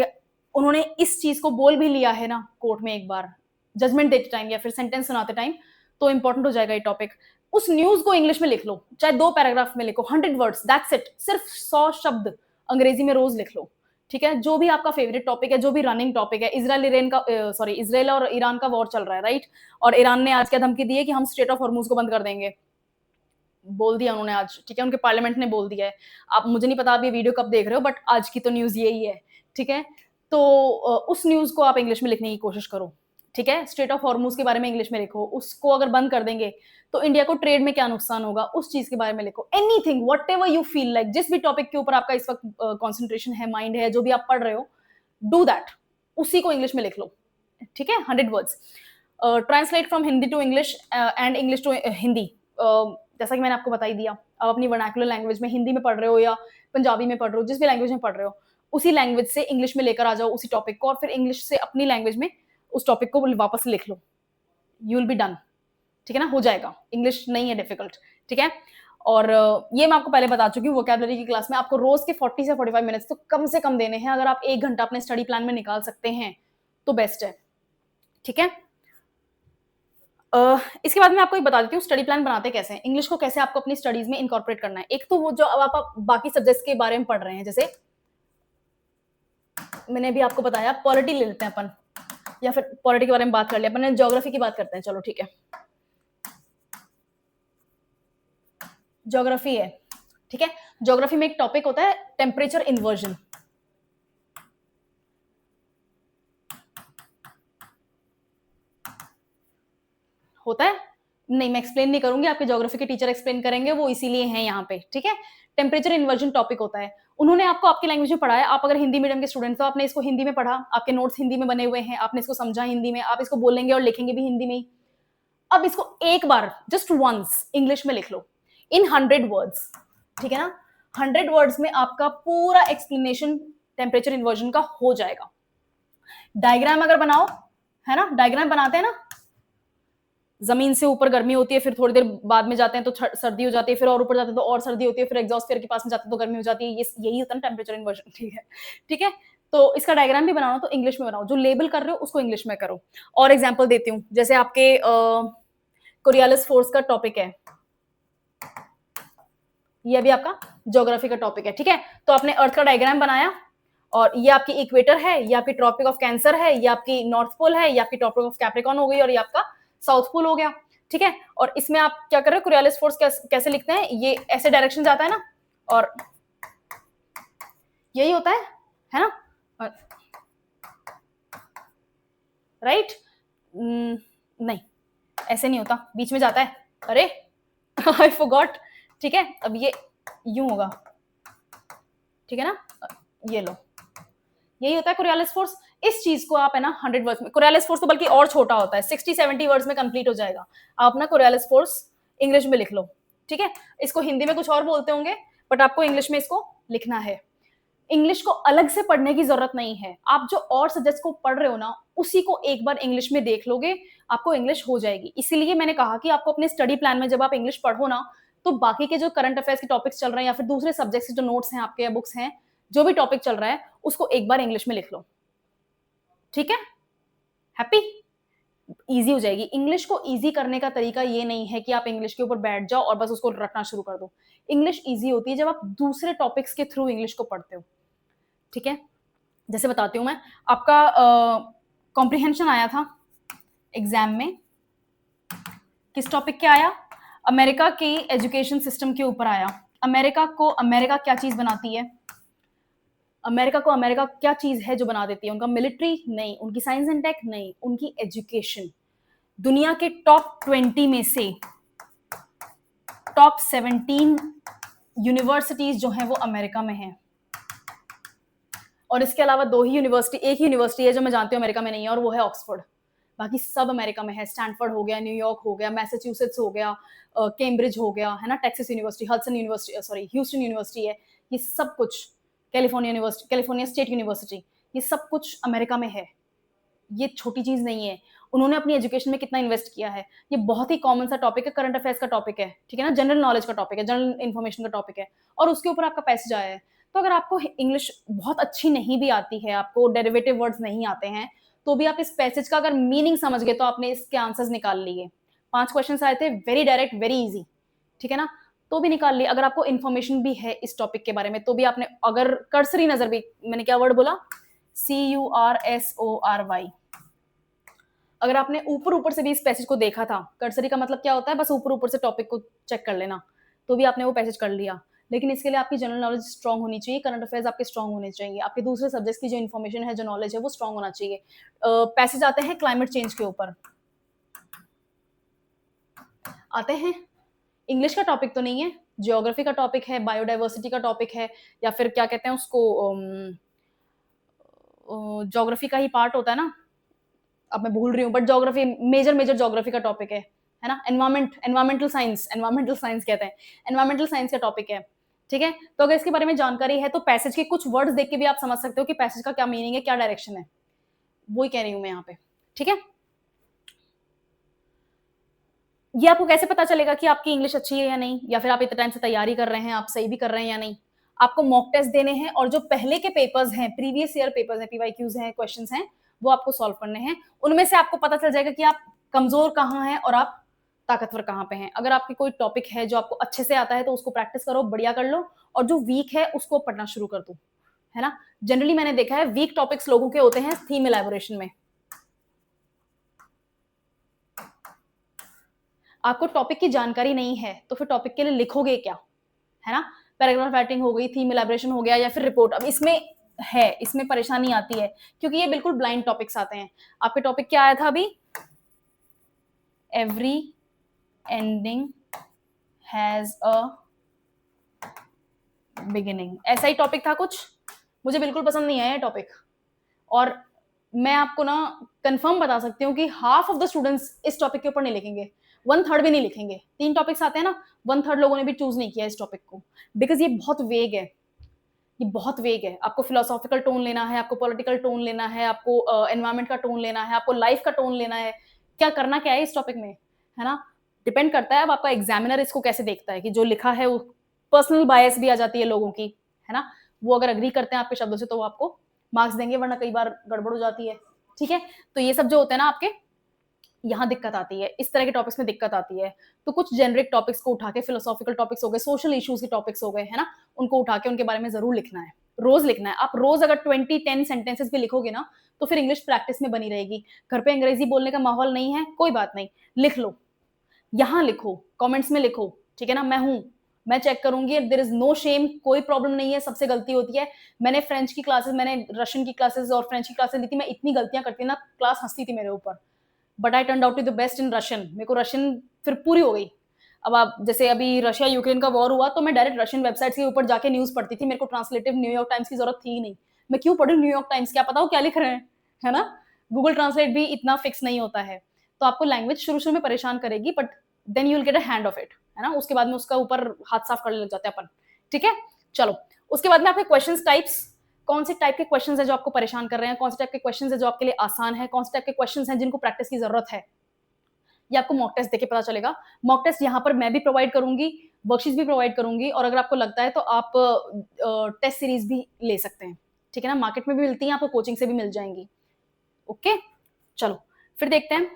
उन्होंने इस चीज को बोल भी लिया है ना कोर्ट में एक बार, जजमेंट देते टाइम या फिर सेंटेंस सुनाते टाइम, तो इंपॉर्टेंट हो जाएगा ये टॉपिक। उस न्यूज को इंग्लिश में लिख लो, चाहे 2 पैराग्राफ में लिखो, 100 वर्ड्स, दैट्स इट, सिर्फ 100 शब्द अंग्रेजी में रोज लिख लो, ठीक है। जो भी आपका फेवरेट टॉपिक है, जो भी रनिंग टॉपिक है, इजराइल और ईरान का वॉर चल रहा है, राइट। और ईरान ने आज क्या धमकी दी है कि हम स्ट्रेट ऑफ हॉर्मूज को बंद कर देंगे, बोल दिया उन्होंने आज, ठीक है, उनके पार्लियामेंट ने बोल दिया है। आप, मुझे नहीं पता आप ये वीडियो कब देख रहे हो, बट आज की तो न्यूज यही है, ठीक है। तो उस न्यूज को आप इंग्लिश में लिखने की कोशिश करो, ठीक है। स्ट्रेट ऑफ हॉर्मूज के बारे में इंग्लिश में लिखो, उसको अगर बंद कर देंगे तो इंडिया को ट्रेड में क्या नुकसान होगा, उस चीज के बारे में लिखो। Anything, what ever you feel like, जिस भी टॉपिक के ऊपर आपका इस वक्त कॉन्सेंट्रेशन है, माइंड है, जो भी आप पढ़ रहे हो, डू दैट, उसी को इंग्लिश में लिख लो, ठीक है। 100 words, translate from Hindi to English and English to Hindi, जैसा कि मैंने आपको बता ही दिया। आप अपनी वर्नाकुलर लैंग्वेज में हिंदी में पढ़ रहे हो या पंजाबी में पढ़ रहे हो, जिस भी लैंग्वेज में पढ़ रहे हो, उसी लैंग्वेज से इंग्लिश में लेकर आ जाओ उसी टॉपिक को, और फिर इंग्लिश से अपनी लैंग्वेज में उस टॉपिक को वापस लिख लो, यू विल बी डन, ठीक है ना, हो जाएगा। इंग्लिश नहीं है डिफिकल्ट, ठीक है। और ये मैं आपको पहले बता चुकी हूँ, वोकैबुलरी की क्लास में आपको रोज के 40 से 45 मिनट्स तो कम से कम देने हैं। अगर आप 1 घंटा अपने स्टडी प्लान में निकाल सकते हैं तो बेस्ट है, ठीक है। इसके बाद मैं आपको एक बता देती हूँ स्टडी प्लान बनाते कैसे हैं, इंग्लिश को कैसे आपको अपनी स्टडीज में इनकॉर्पोरेट करना है। एक तो वो जो अब आप बाकी सब्जेक्ट्स के बारे में पढ़ रहे हैं, जैसे मैंने अभी आपको बताया पॉलिटी ले लेते हैं अपन, या फिर पॉलिटी के बारे में बात कर लिया अपन, ज्योग्राफी की बात करते हैं, चलो ठीक है। ज्योग्राफी है, ठीक है। ज्योग्राफी में एक टॉपिक होता है टेम्परेचर इन्वर्जन। होता है नहीं, मैं एक्सप्लेन नहीं करूंगी, आपके ज्योग्राफी के टीचर एक्सप्लेन करेंगे, वो इसीलिए हैं यहाँ पे, ठीक है। टेम्परेचर इन्वर्जन टॉपिक होता है, उन्होंने आपको आपकी लैंग्वेज में पढ़ाया। आप अगर हिंदी मीडियम के स्टूडेंट तो आपने इसको हिंदी में पढ़ा, आपके नोट्स हिंदी में बने हुए हैं, आपने इसको समझा हिंदी में, आप इसको बोलेंगे और लिखेंगे भी हिंदी में ही। अब इसको एक बार जस्ट वंस इंग्लिश में लिख लो इन 100 वर्ड्स, ठीक है ना। 100 वर्ड्स में आपका पूरा एक्सप्लेनेशन टेम्परेचर इन्वर्जन का हो जाएगा। डायग्राम अगर बनाओ, है ना, डायग्राम बनाते हैं ना, जमीन से ऊपर गर्मी होती है, फिर थोड़ी देर बाद में जाते हैं तो सर्दी हो जाती है, फिर और ऊपर जाते हैं तो और सर्दी होती है, फिर एग्जॉस्ट फेयर के पास में जाते हैं तो गर्मी हो जाती है। ये यही होता है ना टेम्परेचर इन्वर्जन, ठीक है, ठीक है। तो इसका डायग्राम भी बनाओ तो इंग्लिश में बनाओ, जो लेबल कर रहे हो उसको इंग्लिश में करो। और एग्जाम्पल देती हूँ, जैसे आपके कोरियालिस फोर्स का टॉपिक है, ये भी आपका ज्योग्राफी का टॉपिक है, ठीक है। तो आपने अर्थ का डायग्राम बनाया, और ये आपकी इक्वेटर है, ये आपकी ट्रॉपिक ऑफ कैंसर है, ये आपकी नॉर्थ पोल है, ये आपकी ट्रॉपिक ऑफ कैप्रिकॉन हो गई, और ये आपका साउथ पोल हो गया, ठीक है। और इसमें आप क्या कर रहे हो, कोरियालिस फोर्स कैसे लिखते हैं, ये ऐसे डायरेक्शन जाता है ना, और यही होता है ना, राइट। नहीं, ऐसे नहीं होता, बीच में जाता है, अरे आई फॉरगॉट, ठीक है। अब ये यूं होगा, ठीक है ना, ये लो, यही होता है कोरियालिस फोर्स। इस चीज को आप है ना 100 वर्ड्स में, कोरियालिस फोर्स तो बल्कि और छोटा होता है, 60-70 वर्ड्स में कंप्लीट हो जाएगा। आप ना कोरियालिस फोर्स इंग्लिश में लिख लो, ठीक है। इसको हिंदी में कुछ और बोलते होंगे, बट आपको इंग्लिश में इसको लिखना है। इंग्लिश को अलग से पढ़ने की जरूरत नहीं है, आप जो और सब्जेक्ट्स को पढ़ रहे हो ना, उसी को एक बार इंग्लिश में देख लोगे, आपको इंग्लिश हो जाएगी। इसीलिए मैंने कहा कि आपको अपने स्टडी प्लान में जब आप इंग्लिश पढ़ो ना, तो बाकी के जो करंट अफेयर्स के टॉपिक्स चल रहे हैं, या फिर दूसरे सब्जेक्ट्स के जो नोट्स हैं आपके, या बुक्स हैं, जो भी टॉपिक चल रहा है, उसको एक बार इंग्लिश में लिख लो, ठीक है। हैप्पी, इजी हो जाएगी। इंग्लिश को इजी करने का तरीका ये नहीं है कि आप इंग्लिश के ऊपर बैठ जाओ और बस उसको रटना शुरू कर दो। इंग्लिश इजी होती है जब आप दूसरे टॉपिक्स के थ्रू इंग्लिश को पढ़ते हो, ठीक है। जैसे बताती हूँ मैं, आपका कॉम्प्रिहेंशन आया था एग्जाम में, किस टॉपिक के आया, अमेरिका के एजुकेशन सिस्टम के ऊपर आया। अमेरिका को अमेरिका क्या चीज बनाती है, अमेरिका को अमेरिका क्या चीज है जो बना देती है, उनका मिलिट्री नहीं, उनकी साइंस एंड टेक नहीं, उनकी एजुकेशन। दुनिया के टॉप 20 में से टॉप 17 यूनिवर्सिटीज जो हैं वो अमेरिका में हैं, और इसके अलावा दो ही यूनिवर्सिटी, एक ही यूनिवर्सिटी है जो मैं जानती हूँ अमेरिका में नहीं है, और वो है ऑक्सफोर्ड। बाकी सब अमेरिका में है, स्टैनफोर्ड हो गया, न्यूयॉर्क हो गया, मैसेच्यूसेट्स हो गया, कैम्ब्रिज हो गया, है ना, Texas university, Hudson university, sorry Houston university है, ये सब कुछ, California university, California state university, ये सब कुछ अमेरिका में है। ये छोटी चीज नहीं है, उन्होंने अपनी एजुकेशन में कितना इन्वेस्ट किया है। ये बहुत ही कॉमन सा टॉपिक है, करंट अफेयर्स का टॉपिक है, ठीक है ना, जनरल नॉलेज का टॉपिक है, जनरल इन्फॉर्मेशन का टॉपिक है, और उसके ऊपर आपका पैसेज आया है। तो अगर आपको इंग्लिश बहुत अच्छी नहीं भी आती है, आपको डेरिवेटिव वर्ड्स नहीं आते हैं, तो भी आप इस पैसेज का अगर मीनिंग समझ गए तो आपने इसके आंसर्स निकाल लिए। 5 क्वेश्चन आए थे, वेरी डायरेक्ट, वेरी इजी, ठीक है ना, तो भी निकाल लिए। अगर आपको इन्फॉर्मेशन भी है इस टॉपिक के बारे में, तो भी आपने अगर कर्सरी नजर भी, मैंने क्या वर्ड बोला, CURSORY, अगर आपने ऊपर ऊपर से भी इस पैसेज को देखा था, कर्सरी का मतलब क्या होता है, बस ऊपर ऊपर से टॉपिक को चेक कर लेना, तो भी आपने वो पैसेज कर लिया। लेकिन इसके लिए आपकी जनरल नॉलेज स्ट्रांग होनी चाहिए, करंट अफेयर्स आपके स्ट्रांग होने चाहिए, आपके दूसरे सब्जेक्ट्स की जो इन्फॉर्मेशन है, जो नॉलेज है, वो स्ट्रांग होना चाहिए। पैसेज आते हैं क्लाइमेट चेंज के ऊपर, आते हैं, इंग्लिश का टॉपिक तो नहीं है, जियोग्राफी का टॉपिक है, बायोडाइवर्सिटी का टॉपिक है, या फिर क्या कहते हैं उसको, ज्योग्राफी का ही पार्ट होता है ना, अब मैं भूल रही हूँ, बट ज्योग्राफी मेजर ज्योग्राफी का टॉपिक है ना, एनवायरमेंटल साइंस कहते हैं, एनवायरमेंटल साइंस का टॉपिक है, ठीक है। तो अगर इसके बारे में जानकारी है तो पैसेज के कुछ वर्ड्स देख के भी आप समझ सकते हो कि पैसेज का क्या मीनिंग है, क्या डायरेक्शन है, वही कह रही हूँ मैं यहाँ पे, ठीक है। ये आपको कैसे पता चलेगा कि आपकी इंग्लिश अच्छी है या नहीं, या फिर आप इतने टाइम से तैयारी कर रहे हैं, आप सही भी कर रहे हैं या नहीं? आपको मॉक टेस्ट देने हैं और जो पहले के पेपर्स हैं, प्रीवियस ईयर पेपर्स हैं, पीवाईक्यूज हैं, क्वेश्चंस हैं, वो आपको सॉल्व करने हैं। उनमें से आपको पता चल जाएगा कि आप कमजोर कहाँ हैं और आप ताकतवर कहाँ पे हैं। अगर आपकी कोई टॉपिक है जो आपको अच्छे से आता है तो उसको प्रैक्टिस करो, बढ़िया कर लो, और जो वीक है उसको पढ़ना शुरू कर दो, है ना। जनरली मैंने देखा है वीक टॉपिक्स लोगों के होते हैं थीम इलैबोरेशन में। आपको टॉपिक की जानकारी नहीं है तो फिर टॉपिक के लिए लिखोगे क्या, है ना। पैराग्राफ राइटिंग हो गई, थीम इलैबोरेशन हो गया, या फिर रिपोर्ट। अब इसमें है, इसमें परेशानी आती है क्योंकि ये बिल्कुल ब्लाइंड टॉपिक्स आते हैं। आपके टॉपिक क्या आया था अभी? Every ending has a beginning, ऐसा ही टॉपिक था कुछ। मुझे बिल्कुल पसंद नहीं आया ये टॉपिक, और मैं आपको ना कंफर्म बता सकती हूँ कि हाफ ऑफ द स्टूडेंट्स इस टॉपिक के ऊपर नहीं लिखेंगे, 1/3 भी नहीं लिखेंगे। 3 टॉपिक्स आते हैं ना, 1/3 लोगों ने भी चूज नहीं किया इस टॉपिक को, बिकॉज ये बहुत वेग है। ये बहुत वेग है। आपको फिलोसॉफिकल टोन लेना है, आपको पॉलिटिकल टोन लेना है, आपको एनवायरमेंट का टोन लेना है, आपको लाइफ का टोन लेना है। क्या करना क्या है इस टॉपिक में, है ना। डिपेंड करता है अब आपका एग्जामिनर इसको कैसे देखता है कि जो लिखा है वो, पर्सनल बायस भी आ जाती है लोगों की, है ना। वो अगर अग्री करते हैं आपके शब्दों से तो वो आपको मार्क्स देंगे, वरना कई बार गड़बड़ हो जाती है। ठीक है, तो ये सब जो होते हैं ना आपके, यहाँ दिक्कत आती है, इस तरह के टॉपिक्स में दिक्कत आती है। तो कुछ जेनरिक टॉपिक्स को उठा के, फिलोसॉफिकल टॉपिक्स हो गए, सोशल इश्यूज के टॉपिक्स हो गए, है ना, उनको उठा के उनके बारे में जरूर लिखना है, रोज लिखना है। आप रोज अगर 20-10 सेंटेंसेस भी लिखोगे ना तो फिर इंग्लिश प्रैक्टिस में बनी रहेगी। घर पे अंग्रेजी बोलने का माहौल नहीं है, कोई बात नहीं, लिख लो, यहाँ लिखो, कमेंट्स में लिखो, ठीक है ना। मैं हूं, मैं चेक करूंगी, देयर इज नो शेम, कोई प्रॉब्लम नहीं है, सबसे गलती होती है। मैंने फ्रेंच की क्लासेस, मैंने रशियन की क्लासेस और फ्रेंच की क्लासेस ली थी, मैं इतनी गलतियां करती ना, क्लास हंसती थी मेरे ऊपर, but I turn out to the best in Russian. मेरे को रशियन फिर पूरी हो गई। अब आप जैसे अभी रशिया यूक्रेन का वॉर हुआ तो मैं डायरेक्ट रशियन वेबसाइट के ऊपर जाके न्यूज पढ़ती थी, मेरे को ट्रांसलेटिव न्यूयॉर्क टाइम्स की जरूरत थी ही नहीं। मैं क्यों पढ़ू न्यूयॉर्क टाइम्स, क्या पता हो क्या लिख रहे हैं, है ना। गूगल ट्रांसलेट भी इतना फिक्स नहीं होता है। तो आपको लैंग्वेज शुरू शुरू में परेशान करेगी, but then you will get a hand of it, है ना। उसके बाद में उसका ऊपर हाथ साफ करने लग जाते हैं अपन, ठीक है। चलो, उसके बाद में आपके क्वेश्चन टाइप्स, कौन से टाइप के क्वेश्चंस है जो आपको परेशान कर रहे हैं, कौन से टाइप के क्वेश्चंस है जो आपके लिए आसान है, कौन से टाइप के क्वेश्चंस हैं जिनको प्रैक्टिस की जरूरत है, ये आपको मॉक टेस्ट देके पता चलेगा। मॉक टेस्ट यहाँ पर मैं भी प्रोवाइड करूंगी, वर्कशीट भी प्रोवाइड करूंगी, और अगर आपको लगता है तो आप टेस्ट सीरीज भी ले सकते हैं, ठीक है ना। मार्केट में भी मिलती हैं, आपको कोचिंग से भी मिल जाएंगी। ओके, चलो फिर देखते हैं।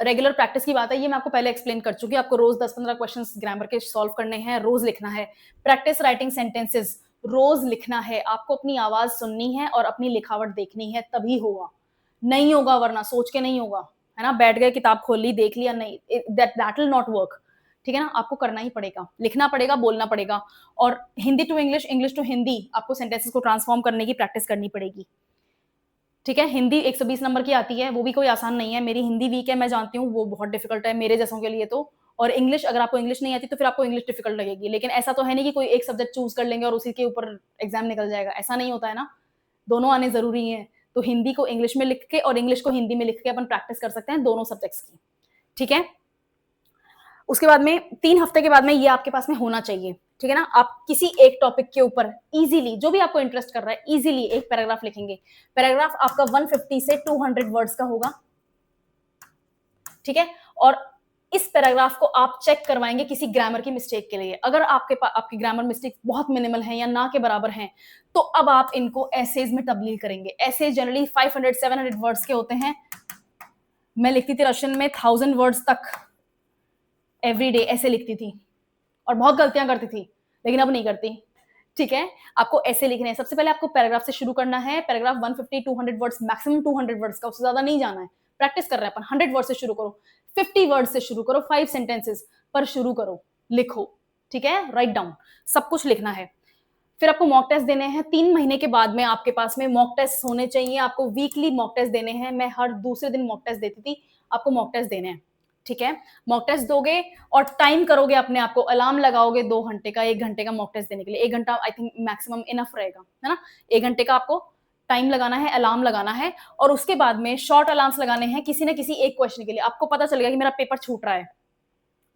रेगुलर प्रैक्टिस की बात है, ये मैं आपको पहले एक्सप्लेन कर चुकी हूँ। आपको रोज 10-15 क्वेश्चंस ग्रामर के सॉल्व करने हैं, रोज लिखना है। प्रैक्टिस राइटिंग सेंटेंसेस, रोज लिखना है। आपको अपनी आवाज सुननी है और अपनी लिखावट देखनी है, तभी होगा, नहीं होगा वरना सोच के नहीं होगा, है ना। बैठ गए, किताब खोल ली, देख लिया, नहीं, दैट विल नॉट वर्क, ठीक है ना। आपको करना ही पड़ेगा, लिखना पड़ेगा, बोलना पड़ेगा, और Hindi to English, English to Hindi, आपको सेंटेंसेस को ट्रांसफॉर्म करने की प्रैक्टिस करनी पड़ेगी, ठीक है। हिंदी 120 नंबर की आती है, वो भी कोई आसान नहीं है। मेरी हिंदी वीक है, मैं जानती हूँ, वो बहुत डिफिकल्ट है मेरे जैसों के लिए तो। और इंग्लिश, अगर आपको इंग्लिश नहीं आती तो फिर आपको इंग्लिश डिफिकल्ट लगेगी, लेकिन ऐसा तो है नहीं कि कोई एक सब्जेक्ट चूज कर लेंगे और उसी के ऊपर एग्जाम निकल जाएगा, ऐसा नहीं होता है ना। दोनों आने जरूरी है। तो हिंदी को इंग्लिश में लिख के और इंग्लिश को हिंदी में लिख के अपन प्रैक्टिस कर सकते हैं दोनों सब्जेक्ट्स की, ठीक है। उसके बाद में 3 हफ्ते के बाद में ये आपके पास में होना चाहिए, ठीक है ना। आप किसी एक टॉपिक के ऊपर इजीली, जो भी आपको इंटरेस्ट कर रहा है, इजीली एक पैराग्राफ लिखेंगे। पैराग्राफ आपका 150 से 200 वर्ड्स का होगा, ठीक है। और इस पैराग्राफ को आप चेक करवाएंगे किसी ग्रामर की मिस्टेक के लिए। अगर आपके पास आपकी ग्रामर मिस्टेक बहुत मिनिमल है या ना के बराबर हैं, तो अब आप इनको एसेज में तब्दील करेंगे। एसेज जनरली 500-700 वर्ड्स के होते हैं। मैं लिखती थी रशियन में 1000 वर्ड्स तक एवरी डे ऐसे लिखती थी, और बहुत गलतियां करती थी, लेकिन अब नहीं करती, ठीक है। आपको ऐसे लिखने हैं। सबसे पहले आपको पैराग्राफ से शुरू करना है। पैराग्राफ 150-200 वर्ड्स, मैक्सिमम 200 वर्ड्स का, उससे ज्यादा नहीं जाना है। प्रैक्टिस कर रहे हैं अपन, 100 वर्ड से शुरू करो, 50 वर्ड से शुरू करो, 5 सेंटेंसेस पर शुरू करो, लिखो, ठीक है। राइट डाउन, सब कुछ लिखना है। फिर आपको मॉक टेस्ट देने हैं। 3 महीने के बाद में आपके पास में मॉक टेस्ट होने चाहिए। आपको वीकली मॉक टेस्ट देने हैं। मैं हर दूसरे दिन मॉक टेस्ट देती थी, आपको मॉक टेस्ट देने हैं, ठीक है। मॉक टेस्ट दोगे और टाइम करोगे अपने आप को, अलार्म लगाओगे 2 घंटे का, 1 घंटे का मॉक टेस्ट देने के लिए। 1 घंटा आई थिंक मैक्सिमम इनफ रहेगा, है ना। 1 घंटे का आपको टाइम लगाना है, अलार्म लगाना है, और उसके बाद में शॉर्ट अलार्म्स लगाने हैं किसी न किसी एक क्वेश्चन के लिए। आपको पता चलेगा कि मेरा पेपर छूट रहा है,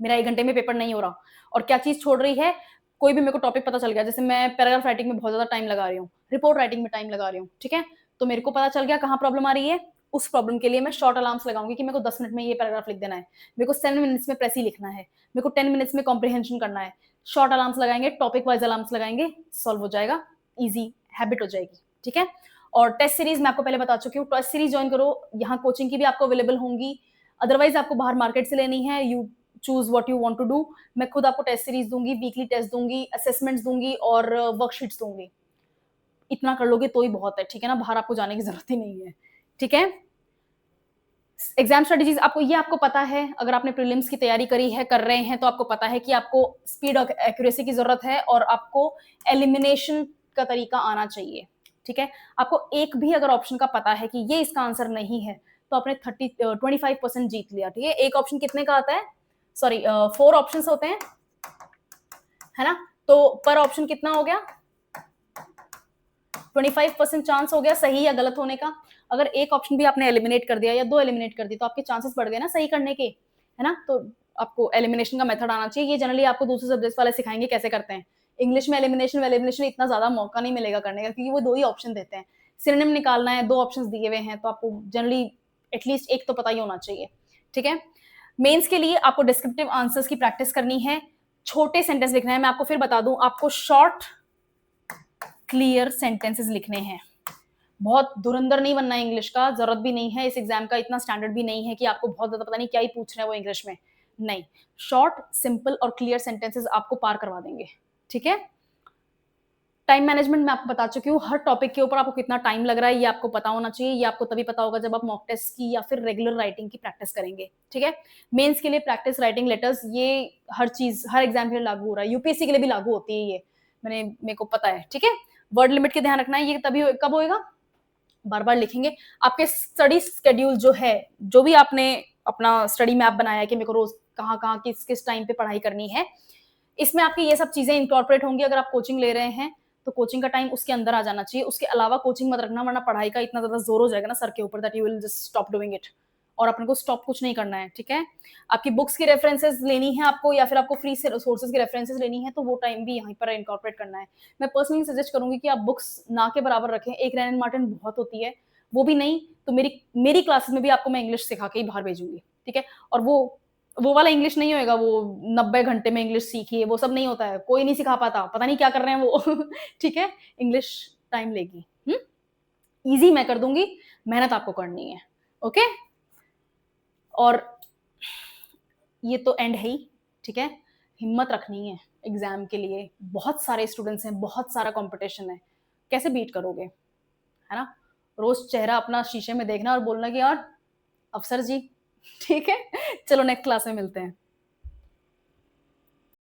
मेरा 1 घंटे में पेपर नहीं हो रहा, और क्या चीज छोड़ रही है, कोई भी मेरे को टॉपिक पता चल गया। जैसे मैं पैराग्राफ राइटिंग में बहुत ज्यादा टाइम लगा रही हूँ, रिपोर्ट राइटिंग में टाइम लगा रही हूँ, ठीक है। तो मेरे को पता चल गया कहाँ प्रॉब्लम आ रही है, उस प्रॉब्लम के लिए मैं शॉर्ट अलार्म्स लगाऊंगी कि मेरे को 10 मिनट में ये पैराग्राफ लिख देना है, मेरे को 7 मिनट्स में प्रेसी लिखना है, मेरे को 10 मिनट्स में कॉम्प्रिहेंशन करना है। शॉर्ट अलार्म्स लगाएंगे, टॉपिक वाइज अलार्म्स लगाएंगे, सॉल्व हो जाएगा, ईजी हैबिट हो जाएगी। ठीक है। और टेस्ट सीरीज मैं आपको पहले बता चुकी हूँ, टेस्ट सीरीज ज्वाइन करो, यहाँ कोचिंग की भी आपको अवेलेबल होंगी, अदरवाइज आपको बाहर मार्केट से लेनी है, you choose what you want to do. मैं खुद आपको टेस्ट सीरीज दूंगी, वीकली टेस्ट दूंगी, असेसमेंट्स दूंगी और वर्कशीट्स दूंगी। इतना कर लोगे तो ही बहुत है। ठीक है ना, बाहर आपको जाने की जरूरत ही नहीं है। ठीक है। एग्जाम स्ट्रेटेजीज आपको ये आपको पता है, अगर आपने प्रीलिम्स की तैयारी करी है, कर रहे हैं, तो आपको पता है कि आपको स्पीड और एक्यूरेसी की जरूरत है और आपको एलिमिनेशन का तरीका आना चाहिए। ठीक है। आपको एक भी अगर ऑप्शन का पता है कि ये इसका आंसर नहीं है, तो आपने 25% जीत लिया। ठीक है। एक ऑप्शन कितने का आता है, सॉरी 4 ऑप्शन होते हैं, है ना, तो पर ऑप्शन कितना हो गया, 25% चांस हो गया सही या गलत होने का। अगर एक ऑप्शन भी आपने एलिमिनेट कर दिया या 2 एलिमिनेट कर दी, तो आपके चांसेस बढ़ गए ना सही करने के, है ना। तो आपको एलिमिनेशन का मेथड आना चाहिए। ये जनरली आपको दूसरे सब्जेक्ट वाले सिखाएंगे कैसे करते हैं। इंग्लिश में एलिमिनेशन इतना ज्यादा मौका नहीं मिलेगा करने का, क्योंकि वो 2 ही ऑप्शन देते हैं। सिनोनिम निकालना है, 2 ऑप्शन दिए हुए हैं, तो आपको जनरली एटलीस्ट एक तो पता ही होना चाहिए। ठीक है। मेंस के लिए आपको डिस्क्रिप्टिव आंसर्स की प्रैक्टिस करनी है, छोटे सेंटेंस लिखना है। मैं आपको फिर बता दूं, आपको शॉर्ट क्लियर सेंटेंसेस लिखने हैं। बहुत धुरंधर नहीं बनना है इंग्लिश का, जरूरत भी नहीं है, इस एग्जाम का इतना स्टैंडर्ड भी नहीं है कि आपको बहुत ज्यादा पता नहीं क्या ही पूछ रहे हैं वो इंग्लिश में। नहीं, शॉर्ट सिंपल और क्लियर सेंटेंसेस आपको पार करवा देंगे। ठीक है। टाइम मैनेजमेंट मैं आपको बता चुकी हूँ, हर टॉपिक के ऊपर आपको कितना टाइम लग रहा है ये आपको पता होना चाहिए। ये आपको तभी पता होगा जब आप मॉक टेस्ट की या फिर रेगुलर राइटिंग की प्रैक्टिस करेंगे। ठीक है। मेंस के लिए प्रैक्टिस राइटिंग लेटर्स, ये हर चीज हर एग्जाम के लिए लागू हो रहा है, यूपीएससी के लिए भी लागू होती है ये, मेरे को पता है। ठीक है। वर्ड लिमिट के ध्यान रखना है, ये तभी कब होएगा, बार बार लिखेंगे। आपके स्टडी स्केड्यूल जो है, जो भी आपने अपना स्टडी मैप बनाया है कि मेरे को रोज कहाँ कहाँ किस किस टाइम पे पढ़ाई करनी है, इसमें आपकी ये सब चीजें इंकॉर्पोरेट होंगी। अगर आप कोचिंग ले रहे हैं तो कोचिंग का टाइम उसके अंदर आ जाना चाहिए, उसके अलावा कोचिंग मत रखना, वरना पढ़ाई का इतना ज्यादा जोर हो जाएगा ना सर के ऊपर, that you will just stop doing it, और अपने को स्टॉप कुछ नहीं करना है। ठीक है। आपकी बुक्स की रेफरेंसेस लेनी है आपको, या फिर आपको फ्री सोर्सेज की रेफरेंसेस लेनी है, तो वो टाइम भी यहाँ पर इंकॉर्पोरेट करना है। मैं पर्सनली सजेस्ट करूंगी कि आप बुक्स ना के बराबर रखें, एक रैनन मार्टिन बहुत होती है, वो भी नहीं तो मेरी क्लासेस में भी आपको मैं इंग्लिश सिखा के ही बाहर भेजूंगी। ठीक है। और वो वाला इंग्लिश नहीं होएगा, वो 90 घंटे में इंग्लिश सीखिए, वो सब नहीं होता है, कोई नहीं सिखा पाता, पता नहीं क्या कर रहे हैं वो ठीक है। इंग्लिश टाइम लेगी, इजी मैं कर दूंगी, मेहनत आपको करनी है। ओके। और ये तो एंड है ही। ठीक है। हिम्मत रखनी है एग्जाम के लिए, बहुत सारे स्टूडेंट्स हैं, बहुत सारा कंपटीशन है, कैसे बीट करोगे, है ना। रोज चेहरा अपना शीशे में देखना और बोलना कि यार अफसर जी ठीक है। चलो नेक्स्ट क्लास में मिलते हैं।